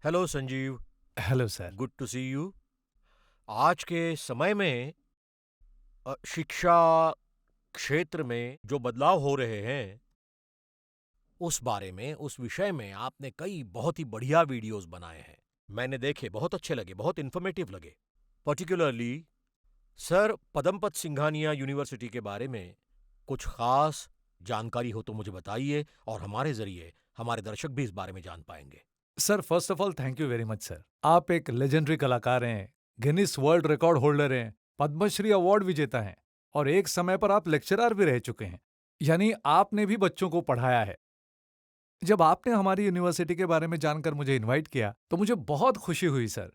Hello Sanjeev. Hello sir. Good to see you. आज के समय में शिक्षा क्षेत्र में जो बदलाव हो रहे हैं उस बारे में, उस विषय में आपने कई बहुत ही बढ़िया वीडियोस बनाए हैं। मैंने देखे, बहुत अच्छे लगे, बहुत इन्फॉर्मेटिव लगे। Particularly sir Padampat Singhania university के बारे में कुछ खास जानकारी हो तो मुझे बताइए, और हमारे जरिए हमारे दर्शक भी इस बारे में जान पाएंगे। Sir first of all thank you very much sir. आप एक लेजेंडरी कलाकार हैं, गिनीज वर्ल्ड रिकॉर्ड होल्डर हैं, पद्मश्री अवार्ड विजेता हैं और एक समय पर आप लेक्चरर भी रह चुके हैं। यानी आपने भी बच्चों को पढ़ाया है। जब आपने हमारी यूनिवर्सिटी के बारे में जानकर मुझे इनवाइट किया तो मुझे बहुत खुशी हुई सर।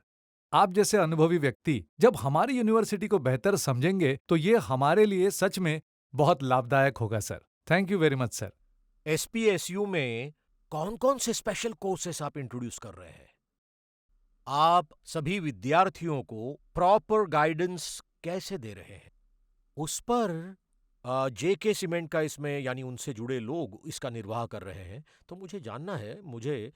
आप जैसे अनुभवी व्यक्ति जब हमारी यूनिवर्सिटी को बेहतर समझेंगे तो ये हमारे लिए सच में बहुत लाभदायक होगा sir. Thank you very much sir. SPSU में कौन-कौन से स्पेशल कोर्सेस आप इंट्रोड्यूस कर रहे हैं? आप सभी विद्यार्थियों को प्रॉपर गाइडेंस कैसे दे रहे हैं? उस पर जेके सीमेंट का इसमें, यानी उनसे जुड़े लोग इसका निर्वाह कर रहे हैं, तो मुझे जानना है, मुझे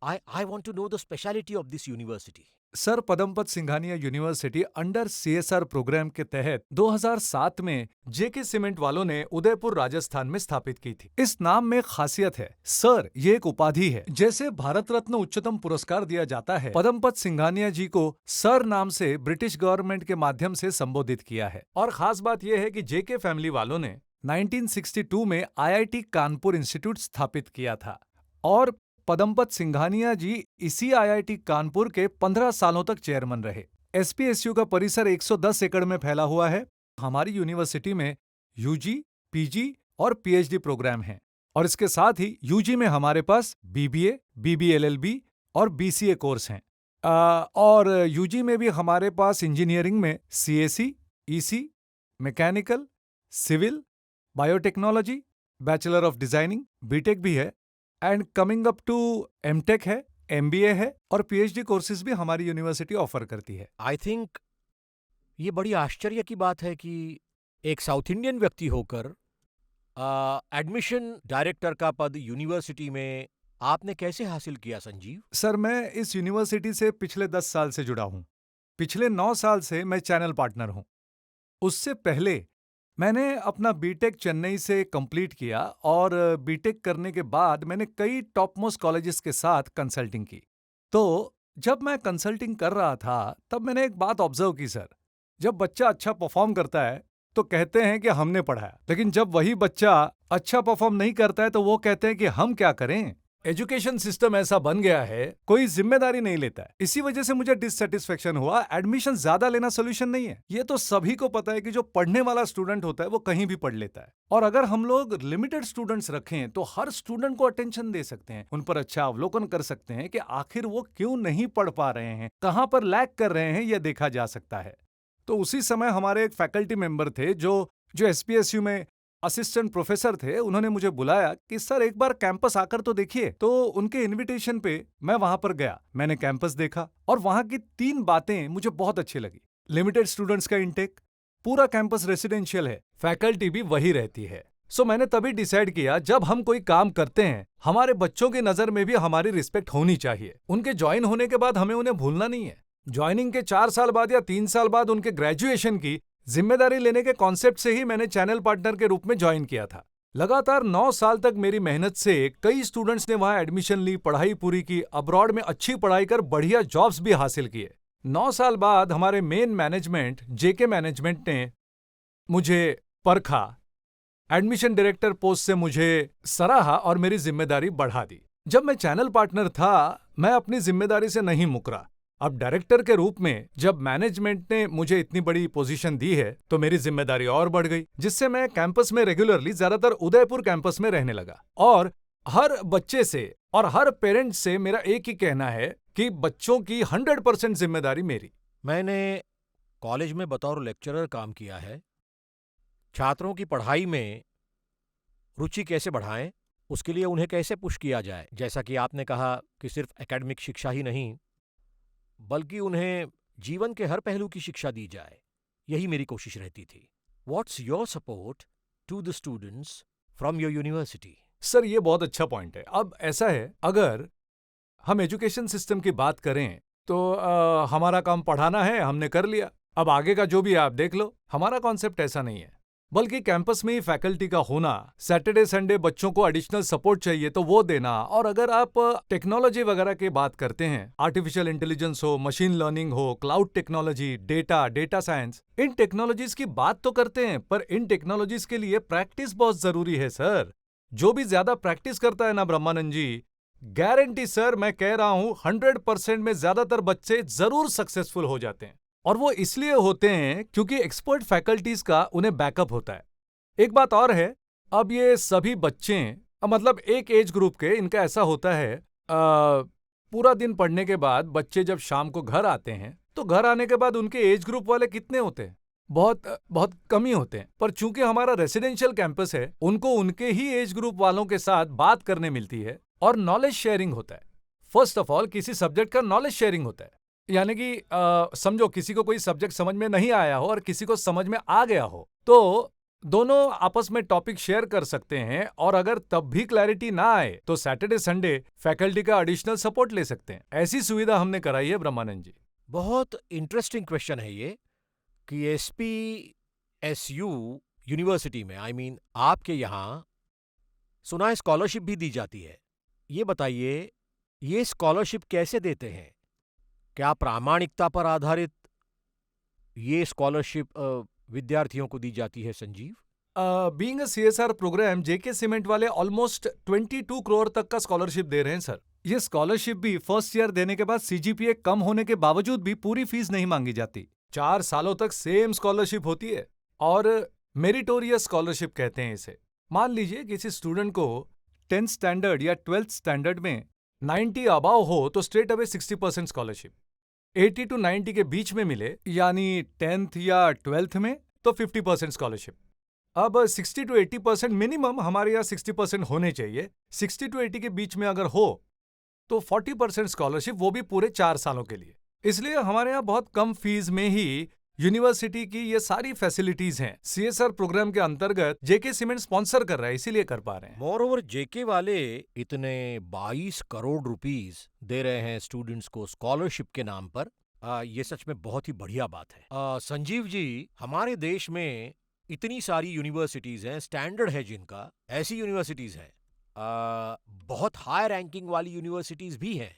I I want to know the speciality of this university. Sir Padampat Singhania university under CSR programme के तहत 2007 में जेके सीमेंट वालों ने उदयपुर राजस्थान में स्थापित की थी। इस नाम में खासियत है सर, ये एक उपाधि है। जैसे भारत रत्न उच्चतम पुरस्कार दिया जाता है, पदमपत सिंघानिया जी को सर नाम से ब्रिटिश गवर्नमेंट के माध्यम से संबोधित किया है। और खास बात यह है कि जेके फैमिली वालों ने 1962 में आईआईटी कानपुर इंस्टीट्यूट स्थापित किया था और पदमपत सिंघानिया जी इसी आईआईटी कानपुर के 15 सालों तक चेयरमैन रहे। एसपीएसयू का परिसर 110 एकड़ में फैला हुआ है। हमारी यूनिवर्सिटी में यूजी, पीजी और पीएचडी प्रोग्राम हैं और इसके साथ ही यूजी में हमारे पास बीबीए, बीबीएलएलबी और बीसीए कोर्स हैं। और यूजी में भी हमारे पास इंजीनियरिंग में CSE, EC, mechanical, civil, biotechnology, bachelor of designing, BTech भी है and coming up to MTech है, एमबीए है और पीएचडी कोर्सेज भी हमारी यूनिवर्सिटी ऑफर करती है। आई थिंक ये बड़ी आश्चर्य की बात है कि एक साउथ इंडियन व्यक्ति होकर एडमिशन डायरेक्टर का पद यूनिवर्सिटी में आपने कैसे हासिल किया संजीव? सर मैं इस यूनिवर्सिटी से पिछले 10 साल से जुड़ा हूँ। पिछले 9 साल से मैं चैनल पार्टनर हूँ। उससे पहले मैंने अपना बीटेक चेन्नई से कंप्लीट किया और बीटेक करने के बाद मैंने कई टॉप मोस्ट कॉलेजेस के साथ कंसल्टिंग की। तो जब मैं कंसल्टिंग कर रहा था तब मैंने एक बात ऑब्जर्व की सर। जब बच्चा अच्छा परफॉर्म करता है तो कहते हैं कि हमने पढ़ाया, लेकिन जब वही बच्चा अच्छा परफॉर्म नहीं करता है तो वो कहते हैं कि हम क्या करें। एजुकेशन सिस्टम ऐसा बन गया है, कोई जिम्मेदारी नहीं लेता है। इसी वजह से मुझे डिससेटिस्फेक्शन हुआ। एडमिशन ज्यादा लेना सोल्यूशन नहीं है। ये तो सभी को पता है कि जो पढ़ने वाला स्टूडेंट होता है वो कहीं भी पढ़ लेता है और अगर हम लोग लिमिटेड स्टूडेंट्स रखें तो हर स्टूडेंट को अटेंशन दे सकते हैं, उन पर अच्छा अवलोकन कर सकते हैं कि आखिर वो क्यों नहीं पढ़ पा रहे हैं, कहां पर लैग कर रहे हैं, यह देखा जा सकता है। तो उसी समय हमारे एक फैकल्टी मेंबर थे जो जो एसपीएसयू में असिस्टेंट प्रोफेसर थे। उन्होंने मुझे बुलाया कि सर एक बार कैंपस आकर तो देखिए। तो उनके इनविटेशन पे मैं वहां पर गया। मैंने कैंपस देखा और वहां की 3 बातें मुझे बहुत अच्छी लगी। लिमिटेड स्टूडेंट्स का इंटेक, पूरा कैंपस रेसिडेंशियल है, फैकल्टी भी वही रहती है। सो मैंने तभी डिसाइड किया जब हम कोई काम करते हैं हमारे बच्चों की नजर में भी हमारी रिस्पेक्ट होनी चाहिए। उनके ज्वाइन होने के बाद हमें उन्हें भूलना नहीं है। ज्वाइनिंग के 4 साल बाद या 3 साल बाद उनके ग्रेजुएशन की जिम्मेदारी लेने के कॉन्सेप्ट से ही मैंने चैनल पार्टनर के रूप में ज्वाइन किया था। लगातार 9 साल तक मेरी मेहनत से कई स्टूडेंट्स ने वहां एडमिशन ली, पढ़ाई पूरी की, अब्रॉड में अच्छी पढ़ाई कर बढ़िया जॉब्स भी हासिल किए। 9 साल बाद हमारे मेन मैनेजमेंट जेके मैनेजमेंट ने मुझे परखा, एडमिशन डायरेक्टर पोस्ट से मुझे सराहा और मेरी जिम्मेदारी बढ़ा दी। जब मैं चैनल पार्टनर था मैं अपनी जिम्मेदारी से नहीं मुकरा। अब डायरेक्टर के रूप में जब मैनेजमेंट ने मुझे इतनी बड़ी पोजीशन दी है तो मेरी जिम्मेदारी और बढ़ गई, जिससे मैं कैंपस में रेगुलरली ज्यादातर उदयपुर कैंपस में रहने लगा। और हर बच्चे से और हर पेरेंट से मेरा एक ही कहना है कि बच्चों की 100% जिम्मेदारी मेरी। मैंने कॉलेज में बतौर लेक्चरर काम किया है। छात्रों की पढ़ाई में रुचि कैसे बढ़ाएं, उसके लिए उन्हें कैसे पुश किया जाए, जैसा कि आपने कहा कि सिर्फ एकेडमिक शिक्षा ही नहीं बल्कि उन्हें जीवन के हर पहलू की शिक्षा दी जाए, यही मेरी कोशिश रहती थी। What's your support to the students from your university? Sir ये बहुत अच्छा पॉइंट है। अब ऐसा है, अगर हम एजुकेशन सिस्टम की बात करें तो हमारा काम पढ़ाना है, हमने कर लिया, अब आगे का जो भी है आप देख लो। हमारा कॉन्सेप्ट ऐसा नहीं है, बल्कि कैंपस में ही फैकल्टी का होना, सैटरडे संडे बच्चों को एडिशनल सपोर्ट चाहिए तो वो देना। और अगर आप टेक्नोलॉजी वगैरह की बात करते हैं, आर्टिफिशियल इंटेलिजेंस हो, मशीन लर्निंग हो, क्लाउड टेक्नोलॉजी, डेटा साइंस, इन टेक्नोलॉजीज की बात तो करते हैं, पर इन टेक्नोलॉजीज के लिए प्रैक्टिस बहुत जरूरी है सर। जो भी ज्यादा प्रैक्टिस करता है ना ब्रह्मानंद जी, गारंटी सर मैं कह रहा हूं 100% में ज्यादातर बच्चे जरूर सक्सेसफुल हो जाते हैं। और वो इसलिए होते हैं क्योंकि एक्सपर्ट फैकल्टीज का उन्हें बैकअप होता है। एक बात और है, अब ये सभी बच्चे मतलब एक एज ग्रुप के, इनका ऐसा होता है पूरा दिन पढ़ने के बाद बच्चे जब शाम को घर आते हैं तो घर आने के बाद उनके एज ग्रुप वाले कितने होते हैं? बहुत बहुत कम ही होते हैं। पर चूंकि हमारा रेसिडेंशियल कैंपस है, उनको उनके ही एज ग्रुप वालों के साथ बात करने मिलती है और नॉलेज शेयरिंग होता है। फर्स्ट ऑफ ऑल किसी सब्जेक्ट का नॉलेज शेयरिंग होता है, यानी कि समझो किसी को कोई सब्जेक्ट समझ में नहीं आया हो और किसी को समझ में आ गया हो, तो दोनों आपस में टॉपिक शेयर कर सकते हैं। और अगर तब भी क्लैरिटी ना आए तो सैटरडे संडे फैकल्टी का एडिशनल सपोर्ट ले सकते हैं। ऐसी सुविधा हमने कराई है ब्रह्मानंद जी। बहुत इंटरेस्टिंग क्वेश्चन है ये कि एसपीएसयू यूनिवर्सिटी में, आपके यहाँ सुना है स्कॉलरशिप भी दी जाती है। ये बताइए, ये स्कॉलरशिप कैसे देते हैं? क्या प्रामाणिकता पर आधारित ये स्कॉलरशिप विद्यार्थियों को दी जाती है Sanjeev? Being a CSR programme, JK cement वाले ऑलमोस्ट 22 करोड़ तक का स्कॉलरशिप दे रहे हैं सर। ये स्कॉलरशिप भी फर्स्ट ईयर देने के बाद सीजीपीए कम होने के बावजूद भी पूरी फीस नहीं मांगी जाती। 4 सालों तक सेम स्कॉलरशिप होती है और मेरिटोरियस स्कॉलरशिप कहते हैं इसे। मान लीजिए किसी स्टूडेंट को 10th स्टैंडर्ड या 12th स्टैंडर्ड में 90 अबाव हो तो स्ट्रेट अवे 60% स्कॉलरशिप। 80 to 90 के बीच में मिले, यानी 10th या 12th में, तो 50% स्कॉलरशिप। अब 60 to 80% मिनिमम हमारे यहाँ 60% होने चाहिए। 60 to 80 के बीच में अगर हो तो 40% स्कॉलरशिप, वो भी पूरे 4 सालों के लिए। इसलिए हमारे यहाँ बहुत कम फीस में ही यूनिवर्सिटी की ये सारी फैसिलिटीज हैं। सीएसआर प्रोग्राम के अंतर्गत जेके सीमेंट स्पॉन्सर कर रहा है, इसीलिए कर पा रहे हैं। मोर ओवर जेके वाले इतने 22 करोड़ रुपीस दे रहे हैं स्टूडेंट्स को स्कॉलरशिप के नाम पर। ये सच में बहुत ही बढ़िया बात है। संजीव जी, हमारे देश में इतनी सारी यूनिवर्सिटीज हैं, स्टैंडर्ड है जिनका, ऐसी यूनिवर्सिटीज हैं, बहुत हाई रैंकिंग वाली यूनिवर्सिटीज भी हैं।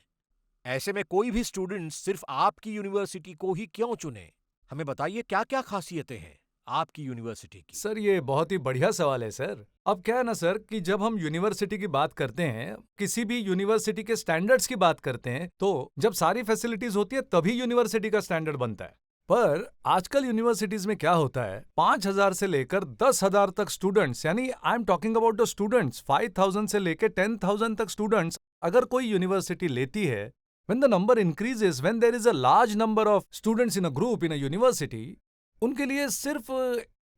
ऐसे में कोई भी स्टूडेंट सिर्फ आपकी यूनिवर्सिटी को ही क्यों चुने? हमें बताइए क्या क्या खासियतें हैं आपकी यूनिवर्सिटी की? सर ये बहुत ही बढ़िया सवाल है सर। अब क्या है ना सर कि जब हम यूनिवर्सिटी की बात करते हैं, किसी भी यूनिवर्सिटी के स्टैंडर्ड्स की बात करते हैं, तो जब सारी फैसिलिटीज होती है तभी यूनिवर्सिटी का स्टैंडर्ड बनता है। पर आजकल यूनिवर्सिटीज में क्या होता है, 5,000 से लेकर 10,000 तक स्टूडेंट्स, यानी I am talking about the students, 5,000 से लेकर 10,000 तक स्टूडेंट्स अगर कोई यूनिवर्सिटी लेती है, when the number increases, when there is a large number of students in a group in a university, उनके लिए सिर्फ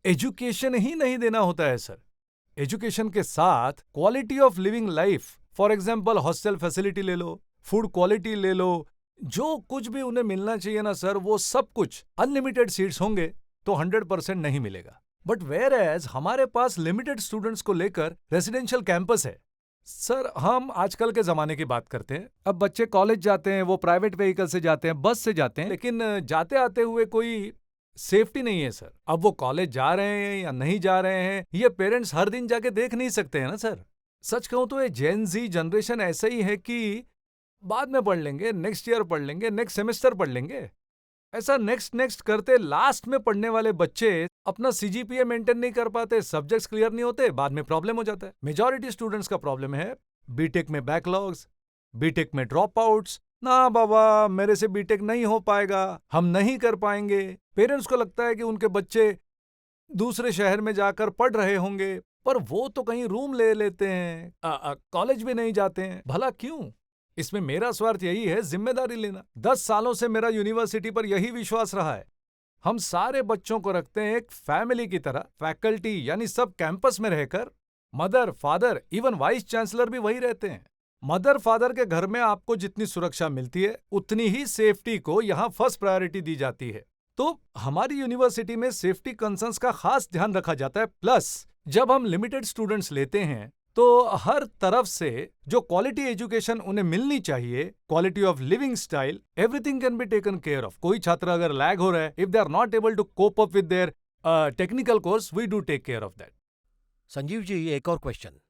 एजुकेशन ही नहीं देना होता है सर। एजुकेशन के साथ quality of living life, for example hostel facility ले लो, फूड क्वालिटी ले लो, जो कुछ भी उन्हें मिलना चाहिए ना सर, वो सब कुछ। अनलिमिटेड सीट्स होंगे तो 100% नहीं मिलेगा, बट वेयर एज हमारे पास लिमिटेड स्टूडेंट्स को लेकर रेसिडेंशियल कैंपस है। सर हम आजकल के जमाने की बात करते हैं, अब बच्चे कॉलेज जाते हैं, वो प्राइवेट व्हीकल से जाते हैं, बस से जाते हैं, लेकिन जाते आते हुए कोई सेफ्टी नहीं है सर। अब वो कॉलेज जा रहे हैं या नहीं जा रहे हैं, ये पेरेंट्स हर दिन जाके देख नहीं सकते हैं ना सर। सच कहूं तो ये जेन जी जनरेशन ऐसा ही है कि बाद में पढ़ लेंगे, नेक्स्ट ईयर पढ़ लेंगे, नेक्स्ट सेमेस्टर पढ़ लेंगे, ऐसा नेक्स्ट करते लास्ट में पढ़ने वाले बच्चे अपना सीजीपीए मेंटेन नहीं कर पाते, सब्जेक्ट्स क्लियर नहीं होते, बाद में प्रॉब्लम हो जाता है। मेजॉरिटी स्टूडेंट्स का प्रॉब्लम है बीटेक में बैकलॉग्स, बीटेक में ड्रॉप आउट्स। ना बाबा मेरे से बीटेक नहीं हो पाएगा, हम नहीं कर पाएंगे। पेरेंट्स को लगता है कि उनके बच्चे दूसरे शहर में जाकर पढ़ रहे होंगे, पर वो तो कहीं रूम ले लेते हैं, कॉलेज भी नहीं जाते हैं। भला क्यों? इसमें मेरा स्वार्थ यही है, जिम्मेदारी लेना। 10 सालों से मेरा यूनिवर्सिटी पर यही विश्वास रहा है। हम सारे बच्चों को रखते हैं एक फैमिली की तरह, फैकल्टी यानी सब कैंपस में रहकर। Mother, father, even vice chancellor भी वही रहते हैं। मदर फादर के घर में आपको जितनी सुरक्षा मिलती है, उतनी ही सेफ्टी को यहाँ फर्स्ट प्रायोरिटी दी जाती है। तो हमारी यूनिवर्सिटी में सेफ्टी कंसर्न्स का खास ध्यान रखा जाता है। प्लस जब हम लिमिटेड स्टूडेंट्स लेते हैं तो हर तरफ से जो क्वालिटी एजुकेशन उन्हें मिलनी चाहिए, quality of living style, everything can be taken care of. कोई छात्र अगर लैग हो रहा है, if they are not able to cope up with their technical course, we do take care of that. Sanjeev ji, एक और question.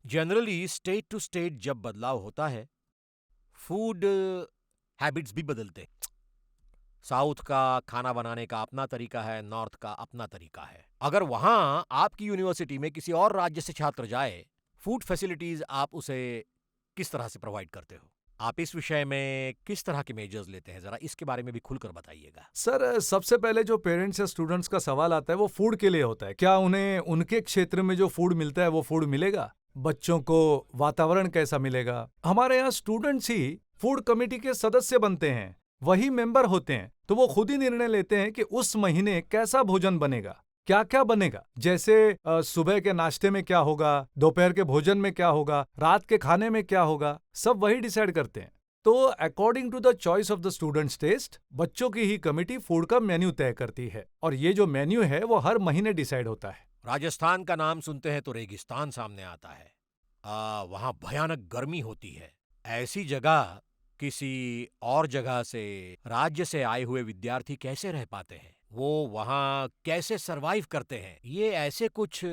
Generally state to state जब बदलाव होता है, फूड हैबिट्स भी बदलते हैं। साउथ का खाना बनाने का अपना तरीका है, नॉर्थ का अपना तरीका है। अगर वहां आपकी यूनिवर्सिटी में किसी और राज्य से छात्र जाए, फूड फैसिलिटीज आप उसे किस तरह से प्रोवाइड करते हो? आप इस विषय में किस तरह के मेजर्स लेते हैं, जरा इसके बारे में भी खुलकर बताइएगा। सर, सबसे पहले जो पेरेंट्स या स्टूडेंट्स का सवाल आता है वो फूड के लिए होता है। क्या उन्हें उनके क्षेत्र में जो फूड मिलता है वो फूड मिलेगा? बच्चों को वातावरण कैसा मिलेगा? हमारे यहाँ स्टूडेंट्स ही फूड कमेटी के सदस्य बनते हैं, वही मेंबर होते हैं, तो वो खुद ही निर्णय लेते हैं कि उस महीने कैसा भोजन बनेगा, क्या क्या बनेगा। जैसे सुबह के नाश्ते में क्या होगा, दोपहर के भोजन में क्या होगा, रात के खाने में क्या होगा, सब वही डिसाइड करते हैं। तो according to the choice of the students test, बच्चों की ही कमेटी फूड का मेन्यू तय करती है, और ये जो मेन्यू है वो हर महीने डिसाइड होता है। राजस्थान का नाम सुनते हैं तो रेगिस्तान सामने आता है। वहां भयानक गर्मी होती है। ऐसी जगह किसी और जगह से, राज्य से आए हुए विद्यार्थी कैसे रह पाते हैं? वो वहां कैसे सरवाइव करते हैं? ये ऐसे कुछ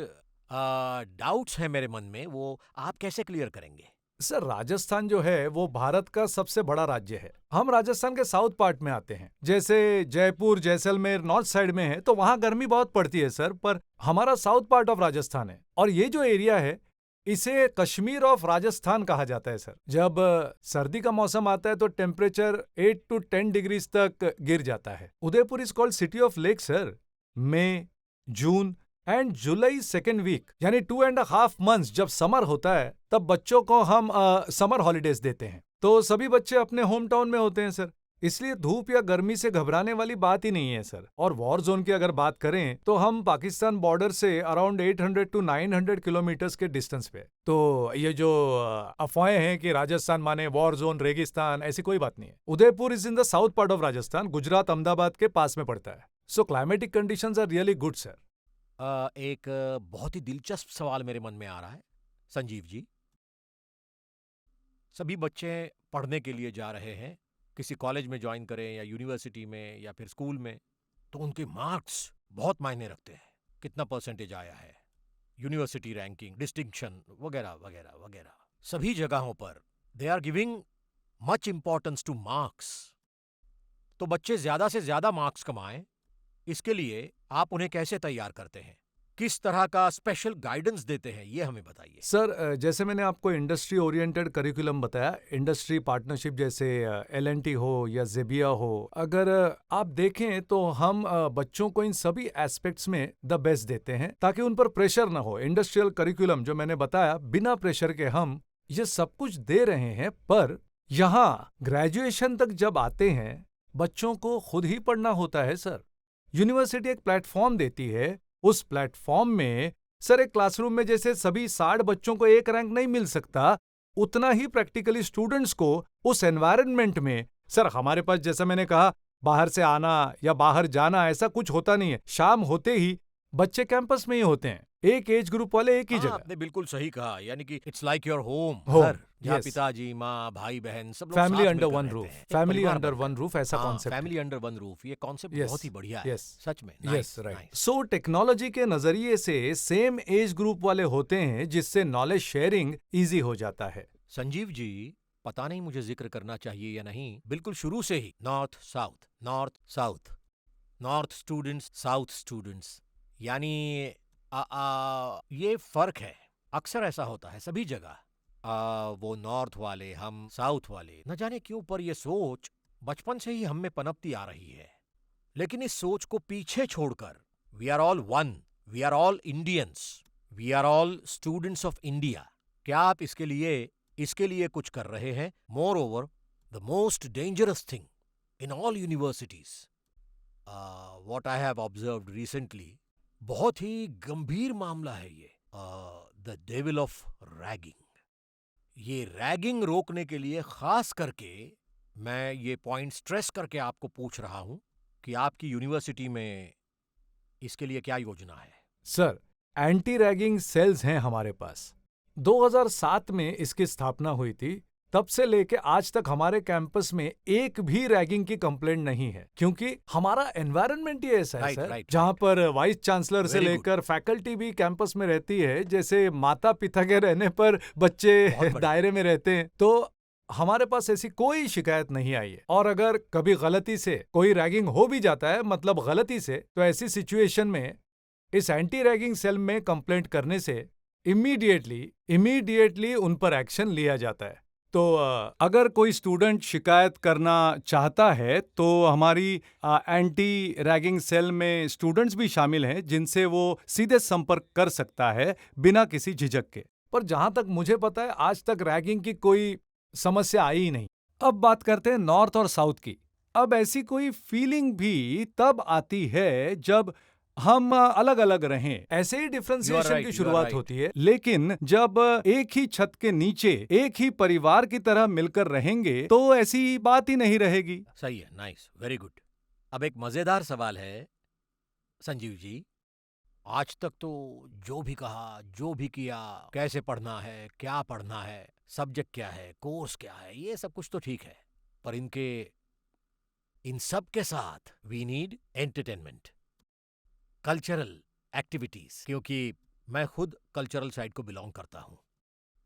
डाउट्स हैं मेरे मन में, वो आप कैसे क्लियर करेंगे? सर, राजस्थान जो है वो भारत का सबसे बड़ा राज्य है। हम राजस्थान के साउथ पार्ट में आते हैं। जैसे जयपुर, जैसलमेर नॉर्थ साइड में है तो वहां गर्मी बहुत पड़ती है सर, पर हमारा साउथ पार्ट ऑफ राजस्थान है, और ये जो एरिया है इसे कश्मीर ऑफ राजस्थान कहा जाता है सर। जब सर्दी का मौसम आता है तो टेम्परेचर 8 to 10 डिग्रीज तक गिर जाता है। Udaipur is called city of lakes. May, June and July second week, यानी 2.5 months जब समर होता है, तब बच्चों को हम समर हॉलीडेज देते हैं। तो सभी बच्चे अपने होम टाउन में होते हैं सर, इसलिए धूप या गर्मी से घबराने वाली बात ही नहीं है सर। और वॉर जोन की अगर बात करें तो हम पाकिस्तान बॉर्डर से अराउंड 800 to 900 किलोमीटर्स के डिस्टेंस पे। तो ये जो अफवाहें हैं कि राजस्थान माने वॉर जोन, रेगिस्तान, ऐसी कोई बात नहीं है। Udaipur is in the south part of Rajasthan, Gujarat, Ahmedabad के पास में पड़ता है। So climatic conditions are really good sir. एक बहुत ही दिलचस्प सवाल मेरे मन में आ रहा है संजीव जी। सभी बच्चे पढ़ने के लिए जा रहे हैं, किसी कॉलेज में ज्वाइन करें या यूनिवर्सिटी में या फिर स्कूल में, तो उनके मार्क्स बहुत मायने रखते हैं। कितना परसेंटेज आया है, यूनिवर्सिटी रैंकिंग, डिस्टिंक्शन वगैरह वगैरह वगैरह, सभी जगहों पर they are giving much importance to marks. तो बच्चे ज्यादा से ज्यादा मार्क्स कमाएं, इसके लिए आप उन्हें कैसे तैयार करते हैं? किस तरह का स्पेशल गाइडेंस देते हैं, ये हमें बताइए। सर, जैसे मैंने आपको इंडस्ट्री ओरिएंटेड करिकुलम बताया, इंडस्ट्री पार्टनरशिप, जैसे L&T हो या जेबिया हो, अगर आप देखें तो हम बच्चों को इन सभी एस्पेक्ट्स में द बेस्ट देते हैं ताकि उन पर प्रेशर ना हो। इंडस्ट्रियल करिकुलम जो मैंने बताया, बिना प्रेशर के हम ये सब कुछ दे रहे हैं, पर यहाँ ग्रेजुएशन तक जब आते हैं बच्चों को खुद ही पढ़ना होता है सर। यूनिवर्सिटी एक प्लेटफॉर्म देती है, उस प्लेटफॉर्म में सर एक क्लासरूम में जैसे सभी 60 बच्चों को एक रैंक नहीं मिल सकता, उतना ही प्रैक्टिकली स्टूडेंट्स को उस एनवायरनमेंट में सर, हमारे पास जैसा मैंने कहा, बाहर से आना या बाहर जाना ऐसा कुछ होता नहीं है। शाम होते ही बच्चे कैंपस में ही होते हैं, एक एज ग्रुप वाले एक ही जगह। आपने बिल्कुल सही कहा, यानी कि इट्स लाइक योर होम, घर, जहाँ yes. पिताजी, माँ, भाई, बहन सब लोग फैमिली साथ अंडर मिलकर वन रहते रूफ, हैं, एक फैमिली परिवार अंडर बनता वन है। रूफ, ऐसा हाँ, concept family under one roof, ये कॉन्सेप्ट Yes, बहुत ही बढ़िया है। yes. सच में yes, nice, right. Nice. So technology के नजरिए से सेम एज ग्रुप वाले होते हैं, जिससे नॉलेज शेयरिंग इजी हो जाता है। संजीव जी, पता नहीं मुझे जिक्र करना चाहिए या नहीं, बिल्कुल शुरू से ही north south, north south, north students, south students, यानी ये फर्क है। अक्सर ऐसा होता है सभी जगह, वो नॉर्थ वाले, हम साउथ वाले, न जाने क्यों पर यह सोच बचपन से ही हम में पनपती आ रही है। लेकिन इस सोच को पीछे छोड़कर we are all one, we are all Indians, we are all students of India. क्या आप इसके लिए कुछ कर रहे हैं? Moreover, the most dangerous thing in all universities, what I have observed recently, बहुत ही गंभीर मामला है ये, द डेविल ऑफ रैगिंग। ये रैगिंग रोकने के लिए खास करके मैं ये पॉइंट स्ट्रेस करके आपको पूछ रहा हूं कि आपकी यूनिवर्सिटी में इसके लिए क्या योजना है? सर, एंटी रैगिंग सेल्स हैं हमारे पास। 2007 में इसकी स्थापना हुई थी। तब से लेके आज तक हमारे कैंपस में एक भी रैगिंग की कंप्लेंट नहीं है, क्योंकि हमारा एनवायरनमेंट ही ऐसा है राइट, सर, राइट, जहाँ राइट। पर वाइस चांसलर से वेरी गुड। लेकर फैकल्टी भी कैंपस में रहती है, जैसे माता पिता के रहने पर बच्चे बहुत बढ़िया। दायरे में रहते हैं। तो हमारे पास ऐसी कोई शिकायत नहीं आई है। और अगर कभी गलती से कोई रैगिंग हो भी जाता है, मतलब गलती से, तो ऐसी सिचुएशन में इस एंटी रैगिंग सेल में कंप्लेंट करने से इमीडिएटली उन पर एक्शन लिया जाता है। तो अगर कोई स्टूडेंट शिकायत करना चाहता है तो हमारी एंटी रैगिंग सेल में स्टूडेंट्स भी शामिल हैं, जिनसे वो सीधे संपर्क कर सकता है बिना किसी झिझक के। पर जहां तक मुझे पता है, आज तक रैगिंग की कोई समस्या आई ही नहीं। अब बात करते हैं नॉर्थ और साउथ की। अब ऐसी कोई फीलिंग भी तब आती है जब हम अलग अलग रहें। ऐसे ही डिफरेंशिएशन की शुरुआत होती है, लेकिन जब एक ही छत के नीचे एक ही परिवार की तरह मिलकर रहेंगे तो ऐसी बात ही नहीं रहेगी। सही है, नाइस, वेरी गुड। अब एक मजेदार सवाल है संजीव जी। आज तक तो जो भी कहा, जो भी किया, कैसे पढ़ना है, क्या पढ़ना है, सब्जेक्ट क्या है, कोर्स क्या है, ये सब कुछ तो ठीक है। पर इन सब के साथ we need entertainment, cultural activities, क्योंकि मैं खुद कल्चरल साइड को बिलोंग करता हूं।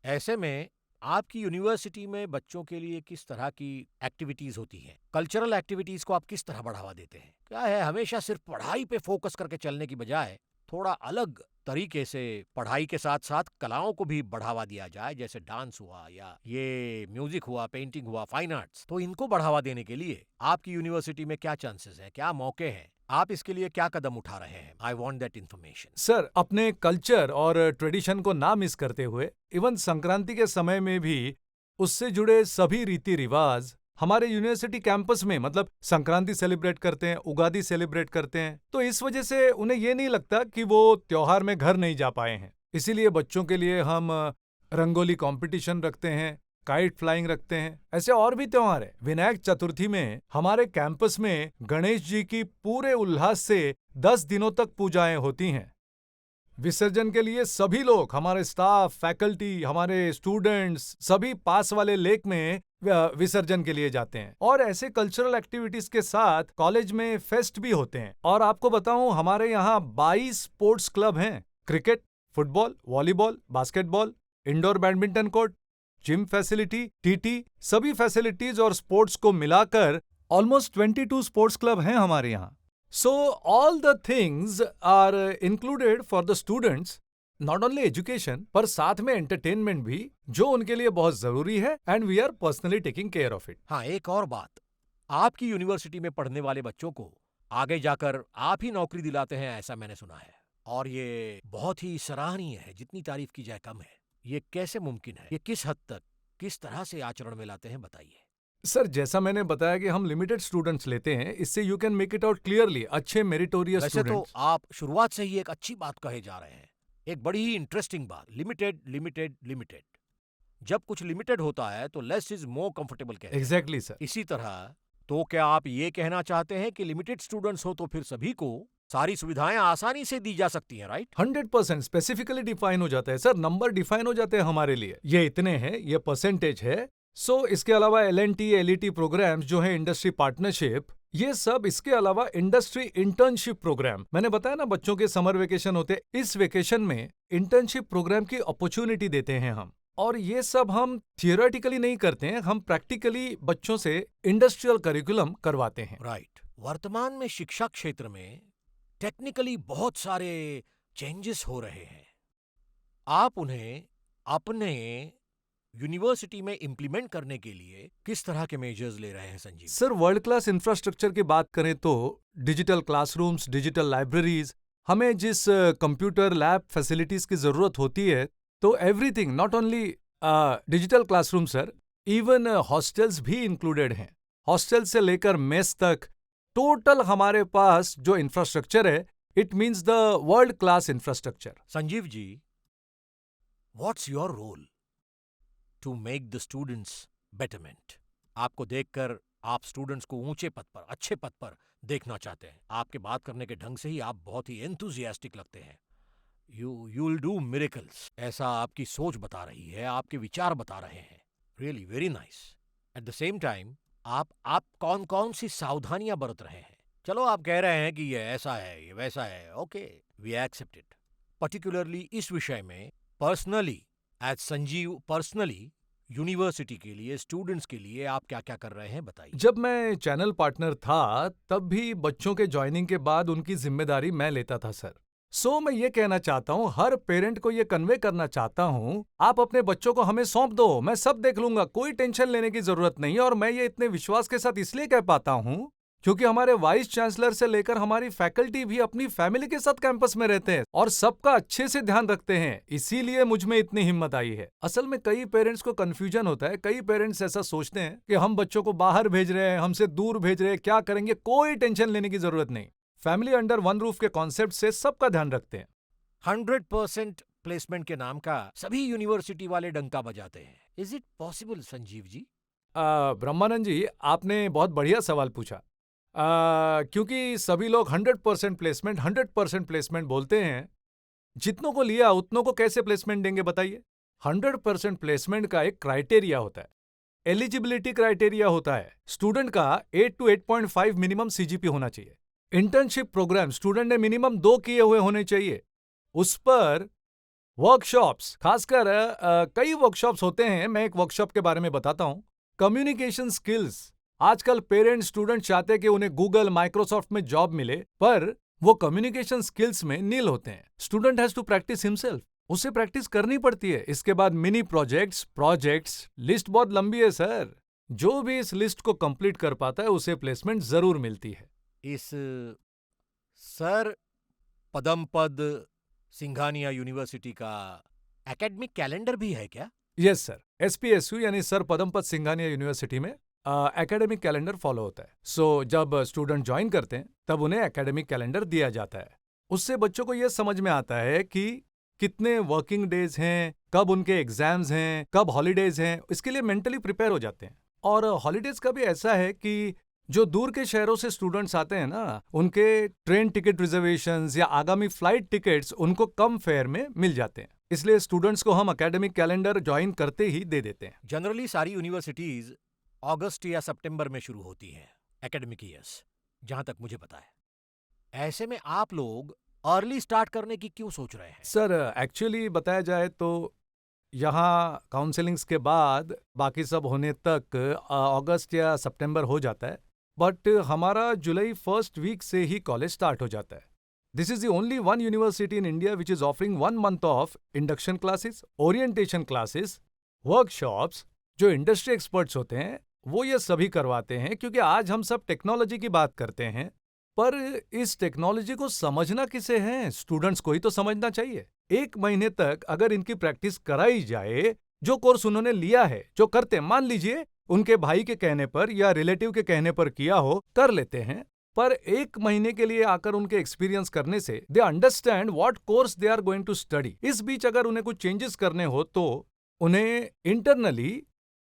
ऐसे में आपकी यूनिवर्सिटी में बच्चों के लिए किस तरह की एक्टिविटीज होती हैं? कल्चरल एक्टिविटीज को आप किस तरह बढ़ावा देते हैं? क्या है, हमेशा सिर्फ पढ़ाई पे फोकस करके चलने की बजाय थोड़ा अलग तरीके से पढ़ाई के साथ साथ कलाओं को भी बढ़ावा दिया जाए, जैसे डांस हुआ या ये म्यूजिक हुआ, पेंटिंग हुआ, फाइन आर्ट्स। तो इनको बढ़ावा देने के लिए आपकी यूनिवर्सिटी में क्या चांसेस हैं, क्या मौके हैं? आप इसके लिए क्या कदम उठा रहे हैं? I want that information. Sir, अपने कल्चर और ट्रेडिशन को ना मिस करते हुए इवन संक्रांति के समय में भी उससे जुड़े सभी रीति रिवाज हमारे यूनिवर्सिटी कैंपस में, मतलब संक्रांति सेलिब्रेट करते हैं, उगादी सेलिब्रेट करते हैं। तो इस वजह से उन्हें ये नहीं लगता कि वो त्योहार में घर नहीं जा पाए हैं। इसीलिए बच्चों के लिए हम रंगोली कंपटीशन रखते हैं, काइट फ्लाइंग रखते हैं। ऐसे और भी त्योहार है। विनायक चतुर्थी में हमारे कैंपस में गणेश जी की पूरे उल्लास से 10 दिनों तक पूजाएं होती हैं। विसर्जन के लिए सभी लोग, हमारे स्टाफ, फैकल्टी, हमारे स्टूडेंट्स, सभी पास वाले लेक में विसर्जन के लिए जाते हैं। और ऐसे कल्चरल एक्टिविटीज के साथ कॉलेज में फेस्ट भी होते हैं। और आपको बताऊं, हमारे यहाँ 22 स्पोर्ट्स क्लब हैं। Cricket, football, volleyball, basketball, indoor badminton court, gym facility, TT, सभी फैसिलिटीज और स्पोर्ट्स को मिलाकर ऑलमोस्ट 22 स्पोर्ट्स क्लब हैं हमारे यहाँ। So all the things are included for the students, not only education, पर साथ में entertainment भी, जो उनके लिए बहुत जरूरी है, and we are personally taking care of it. हाँ, एक और बात, आपकी यूनिवर्सिटी में पढ़ने वाले बच्चों को आगे जाकर आप ही नौकरी दिलाते हैं, ऐसा मैंने सुना है। और ये बहुत ही सराहनीय है, जितनी तारीफ की जाए कम है। ये कैसे मुमकिन है? ये किस हद तक, किस तरह से आचरण में लाते हैं, बताइए। सर, जैसा मैंने बताया कि हम लिमिटेड स्टूडेंट्स लेते हैं, इससे you can make it out clearly, अच्छे मेरिटोरियस वैसे तो स्टूडेंट्स। आप शुरुआत से ही एक अच्छी बात कहे जा रहे हैं, एक बड़ी ही इंटरेस्टिंग बात, लिमिटेड लिमिटेड लिमिटेड। जब कुछ लिमिटेड होता है तो लेस इज मोर कंफर्टेबल कहते हैं। Exactly sir. इसी तरह, तो क्या आप ये कहना चाहते हैं कि लिमिटेड स्टूडेंट्स हो तो फिर सभी को सारी सुविधाएं आसानी से दी जा सकती हैं, राइट? 100% स्पेसिफिकली डिफाइन हो जाता है सर, नंबर डिफाइन हो जाते हैं हमारे लिए, ये इतने हैं, ये परसेंटेज है। इसके अलावा LNT, LET प्रोग्राम्स जो है, इंडस्ट्री पार्टनरशिप, ये सब, इसके अलावा इंडस्ट्री इंटर्नशिप प्रोग्राम, मैंने बताया ना, बच्चों के समर वेकेशन होते, इस वेकेशन में इंटर्नशिप प्रोग्राम की अपॉर्चुनिटी देते हैं हम। और ये सब हम थियोरेटिकली नहीं करते हैं, हम प्रैक्टिकली बच्चों से इंडस्ट्रियल करिकुलम करवाते हैं। राइट। वर्तमान में शिक्षा क्षेत्र में टेक्निकली बहुत सारे चेंजेस हो रहे हैं। आप उन्हें अपने यूनिवर्सिटी में इंप्लीमेंट करने के लिए किस तरह के मेजर्स ले रहे हैं Sanjeev? Sir, world class infrastructure की बात करें तो डिजिटल क्लासरूम्स, डिजिटल लाइब्रेरीज, हमें जिस कंप्यूटर लैब फैसिलिटीज की जरूरत होती है, तो everything, not only digital classroom sir, even hostels भी इंक्लूडेड हैं। हॉस्टल से लेकर मेस तक टोटल हमारे पास जो इंफ्रास्ट्रक्चर है, it means the world class infrastructure. Sanjeev ji, what's your role to make the students betterment? आपको देखकर आप स्टूडेंट्स को ऊंचे पद पर, अच्छे पद पर देखना चाहते हैं। आपके बात करने के ढंग से ही आप बहुत ही एंथुसियास्टिक लगते हैं। यू विल डू मिरेकल्स, ऐसा आपकी सोच बता रही है, आपके विचार बता रहे हैं। Really very nice. At the same time आप कौन कौन सी सावधानियां बरत रहे हैं? चलो, आप कह रहे हैं कि ये ऐसा है, ये वैसा है, okay, we accept it. Particularly इस विषय में personally, as Sanjeev personally, university के लिए, स्टूडेंट्स के लिए आप क्या क्या कर रहे हैं, बताइए। जब मैं चैनल पार्टनर था तब भी बच्चों के ज्वाइनिंग के बाद उनकी जिम्मेदारी मैं लेता था सर। मैं ये कहना चाहता हूँ, हर पेरेंट को ये कन्वे करना चाहता हूँ, आप अपने बच्चों को हमें सौंप दो, मैं सब देख लूंगा, कोई टेंशन लेने की जरूरत नहीं है। और मैं ये इतने विश्वास के साथ इसलिए कह पाता हूँ क्योंकि हमारे वाइस चांसलर से लेकर हमारी फैकल्टी भी अपनी फैमिली के साथ कैंपस में रहते हैं और सबका अच्छे से ध्यान रखते हैं। इसीलिए मुझ में इतनी हिम्मत आई है। असल में कई पेरेंट्स को कंफ्यूजन होता है, कई पेरेंट्स ऐसा सोचते हैं कि हम बच्चों को बाहर भेज रहे हैं, हमसे दूर भेज रहे हैं, क्या करेंगे। कोई टेंशन लेने की जरूरत नहीं। फैमिली अंडर वन रूफ के कॉन्सेप्ट से सबका ध्यान रखते हैं। 100% प्लेसमेंट के नाम का सभी यूनिवर्सिटी वाले डंका बजाते हैं। Is it possible, Sanjeev ji? ब्रह्मानंद जी, आपने बहुत बढ़िया सवाल पूछा। क्योंकि सभी लोग 100% प्लेसमेंट बोलते हैं, जितनों को लिया उतनों को कैसे प्लेसमेंट देंगे बताइए। 100% प्लेसमेंट का एक क्राइटेरिया होता है, एलिजिबिलिटी क्राइटेरिया होता है। स्टूडेंट का 8 to 8.5 मिनिमम सीजीपी होना चाहिए। इंटर्नशिप प्रोग्राम स्टूडेंट ने मिनिमम 2 किए हुए होने चाहिए। उस पर वर्कशॉप्स, खासकर कई वर्कशॉप्स होते हैं। मैं एक वर्कशॉप के बारे में बताता हूं, कम्युनिकेशन स्किल्स। आजकल पेरेंट्स स्टूडेंट चाहते हैं कि उन्हें गूगल, माइक्रोसॉफ्ट में जॉब मिले, पर वो कम्युनिकेशन स्किल्स में नील होते हैं। Student has to practice himself, उसे प्रैक्टिस करनी पड़ती है। इसके बाद मिनी प्रोजेक्ट्स, लिस्ट बहुत लंबी है सर। जो भी इस लिस्ट को कंप्लीट कर पाता है उसे प्लेसमेंट जरूर मिलती है। इस सर पदमपद सिंघानिया यूनिवर्सिटी का एकेडमिक कैलेंडर भी है क्या? यस सर, एसपीएसयू यानी सर पदमपत सिंघानिया यूनिवर्सिटी में एकेडमिक कैलेंडर फॉलो होता है। जब स्टूडेंट ज्वाइन करते हैं तब उन्हें एकेडमिक कैलेंडर दिया जाता है। उससे बच्चों को यह समझ में आता है कि कितने वर्किंग डेज हैं, कब उनके एग्जाम्स हैं, कब हॉलीडेज हैं। इसके लिए मेंटली प्रिपेयर हो जाते हैं। और हॉलीडेज का भी ऐसा है कि जो दूर के शहरों से स्टूडेंट्स आते हैं ना, उनके ट्रेन टिकट रिजर्वेशंस या आगामी फ्लाइट टिकट्स उनको कम फेयर में मिल जाते हैं। इसलिए स्टूडेंट्स को हम एकेडमिक कैलेंडर ज्वाइन करते ही दे देते हैं। जनरली सारी यूनिवर्सिटीज अगस्त या सितंबर में शुरू होती हैं एकेडमिक ईयर्स, जहां तक मुझे पता है। ऐसे में आप लोग अर्ली स्टार्ट करने की क्यों सोच रहे हैं? सर एक्चुअली बताया जाए तो यहाँ काउंसलिंग्स के बाद बाकी सब होने तक अगस्त या सितंबर हो जाता है, बट हमारा जुलाई फर्स्ट वीक से ही कॉलेज स्टार्ट हो जाता है। This is the only one university in India which is offering 1 month of induction classes, orientation classes, workshops. जो इंडस्ट्री एक्सपर्ट्स होते हैं वो ये सभी करवाते हैं, क्योंकि आज हम सब टेक्नोलॉजी की बात करते हैं, पर इस टेक्नोलॉजी को समझना किसे है? स्टूडेंट्स को ही तो समझना चाहिए। 1 महीने तक अगर इनकी प्रैक्टिस कराई जाए, जो कोर्स उन्होंने लिया है, जो करते, मान लीजिए उनके भाई के कहने पर या रिलेटिव के कहने पर किया हो, कर लेते हैं, पर 1 महीने के लिए आकर उनके एक्सपीरियंस करने से they understand what course they are going to study. इस बीच अगर उन्हें कुछ चेंजेस करने हो तो उन्हें इंटरनली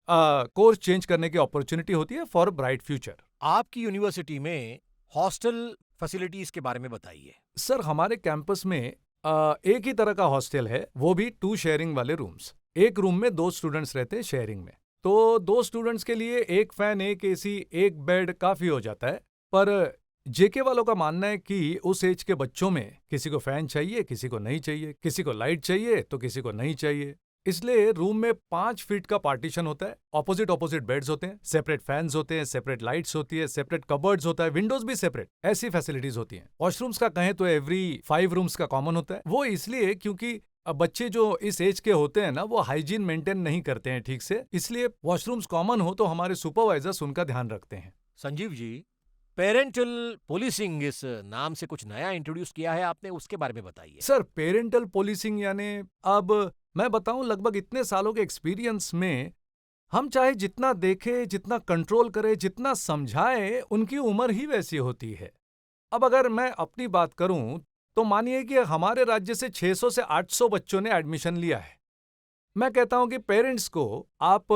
कोर्स चेंज करने की अपॉर्चुनिटी होती है फॉर ब्राइट फ्यूचर। आपकी यूनिवर्सिटी में हॉस्टल फैसिलिटीज के बारे में बताइए। सर हमारे कैंपस में एक ही तरह का हॉस्टल है, वो भी 2 शेयरिंग वाले रूम्स। एक रूम में 2 स्टूडेंट्स रहते हैं शेयरिंग में, तो 2 स्टूडेंट्स के लिए 1 फैन, 1 एसी, 1 बेड काफी हो जाता है। पर जेके वालों का मानना है कि उस एज के बच्चों में किसी को फैन चाहिए, किसी को नहीं चाहिए, किसी को लाइट चाहिए तो किसी को नहीं चाहिए। इसलिए रूम में 5 फीट का पार्टीशन होता है, ऑपोजिट बेड्स होते हैं, सेपरेट फैंस होते हैं, सेपरेट लाइट्स होती है, सेपरेट कबर्ड्स होता है, विंडोज भी सेपरेट, ऐसी फैसिलिटीज होती हैं। वॉशरूम्स का कहें तो एवरी 5 रूम्स का कॉमन होता है। वो इसलिए क्योंकि बच्चे जो इस एज के होते हैं ना, वो हाइजीन मेंटेन नहीं करते हैं ठीक से, इसलिए वॉशरूम्स कॉमन हो तो हमारे सुपरवाइजर्स उनका ध्यान रखते हैं। संजीव जी, पेरेंटल पोलिसिंग इस नाम से कुछ नया इंट्रोड्यूस किया है आपने, उसके बारे में बताइए। सर पेरेंटल पोलिसिंग यानी, अब मैं बताऊं, लगभग इतने सालों के एक्सपीरियंस में हम चाहे जितना देखें, जितना कंट्रोल करें, जितना समझाएं, उनकी उम्र ही वैसी होती है। अब अगर मैं अपनी बात करूं तो मानिए कि हमारे राज्य से 600 से 800 बच्चों ने एडमिशन लिया है। मैं कहता हूं कि पेरेंट्स को आप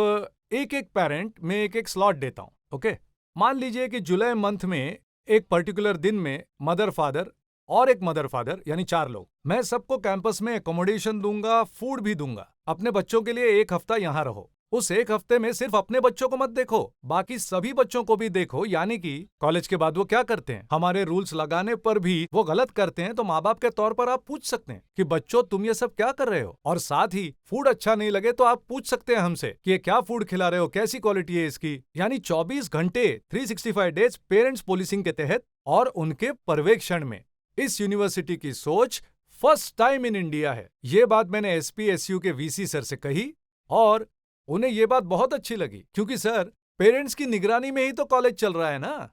एक पेरेंट में एक स्लॉट देता हूं, ओके? मान लीजिए कि जुलाई मंथ में एक पर्टिकुलर दिन में मदर फादर और एक मदर फादर यानी 4 लोग। मैं सबको कैंपस में एकोमोडेशन दूंगा, फूड भी दूंगा। अपने बच्चों के लिए 1 हफ्ता यहाँ रहो। उस 1 हफ्ते में सिर्फ अपने बच्चों को मत देखो, बाकी सभी बच्चों को भी देखो। यानी कि कॉलेज के बाद वो क्या करते हैं, हमारे रूल्स लगाने पर भी वो गलत करते हैं, तो माँ बाप के तौर पर आप पूछ सकते हैं कि बच्चों तुम ये सब क्या कर रहे हो। और साथ ही फूड अच्छा नहीं लगे तो आप पूछ सकते हैं हमसे कि ये क्या फूड खिला रहे हो, कैसी क्वालिटी है इसकी। यानी 24 घंटे 365 डेज पेरेंट्स पोलिसिंग के तहत और उनके पर्यवेक्षण में इस यूनिवर्सिटी की सोच फर्स्ट टाइम इन इंडिया है। ये बात मैंने एसपीएसयू के वीसी सर से कही और उन्हें ये बात बहुत अच्छी लगी, क्योंकि सर पेरेंट्स की निगरानी में ही तो कॉलेज चल रहा है ना।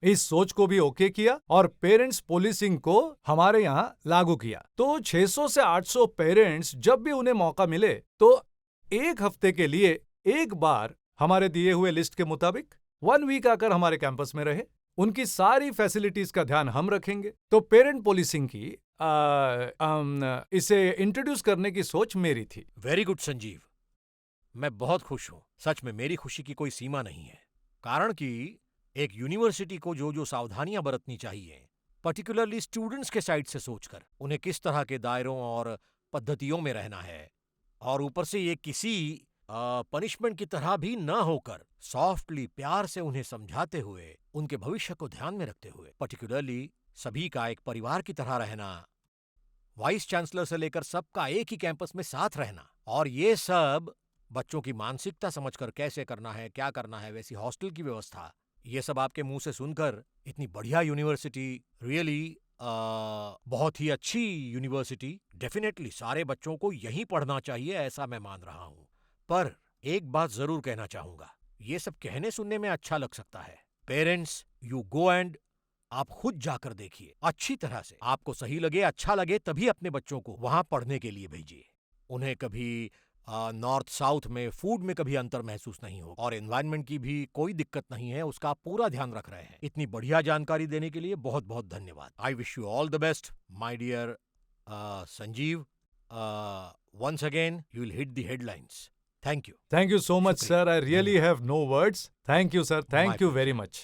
इस सोच को भी ओके किया और पेरेंट्स पोलिसिंग को हमारे यहाँ लागू किया। तो 600 से 800 पेरेंट्स जब भी उन्हें मौका मिले तो 1 हफ्ते के लिए एक बार हमारे दिए हुए लिस्ट के मुताबिक 1 वीक आकर हमारे कैंपस में रहे। उनकी सारी फैसिलिटीज का ध्यान हम रखेंगे। तो पेरेंट पोलिसिंग की इसे इंट्रोड्यूस करने की सोच मेरी थी। वेरी गुड संजीव, मैं बहुत खुश हूं। सच में मेरी खुशी की कोई सीमा नहीं है, कारण कि एक यूनिवर्सिटी को जो जो सावधानियां बरतनी चाहिए, पर्टिकुलरली स्टूडेंट्स के साइड से सोचकर उन्हें किस तरह के दायरों और पद्धतियों में रहना है, और ऊपर से ये किसी पनिशमेंट की तरह भी न होकर सॉफ्टली प्यार से उन्हें समझाते हुए, उनके भविष्य को ध्यान में रखते हुए, पर्टिकुलरली सभी का एक परिवार की तरह रहना, वाइस चांसलर से लेकर सबका एक ही कैंपस में साथ रहना, और ये सब बच्चों की मानसिकता समझकर कैसे करना है, क्या करना है, वैसी हॉस्टल की व्यवस्था, ये सब आपके मुंह से सुनकर इतनी बढ़िया यूनिवर्सिटी, रियली बहुत ही अच्छी यूनिवर्सिटी, डेफिनेटली सारे बच्चों को यहीं पढ़ना चाहिए, ऐसा मैं मान रहा हूं। पर एक बात जरूर कहना चाहूंगा, ये सब कहने सुनने में अच्छा लग सकता है। पेरेंट्स, यू गो एंड आप खुद जाकर देखिए अच्छी तरह से, आपको सही लगे, अच्छा लगे, तभी अपने बच्चों को वहां पढ़ने के लिए भेजिए। उन्हें कभी नॉर्थ साउथ में फूड में कभी अंतर महसूस नहीं हो, और एनवायरनमेंट की भी कोई दिक्कत नहीं है, उसका आप पूरा ध्यान रख रहे हैं। इतनी बढ़िया जानकारी देने के लिए बहुत बहुत धन्यवाद। I wish you all the best my dear Sanjeev. Once again you will hit the headlines. Thank you. Thank you so much, शुक्रिया। sir. I really धन्यवाद। have no words. Thank you, sir. My Thank you pleasure. very much.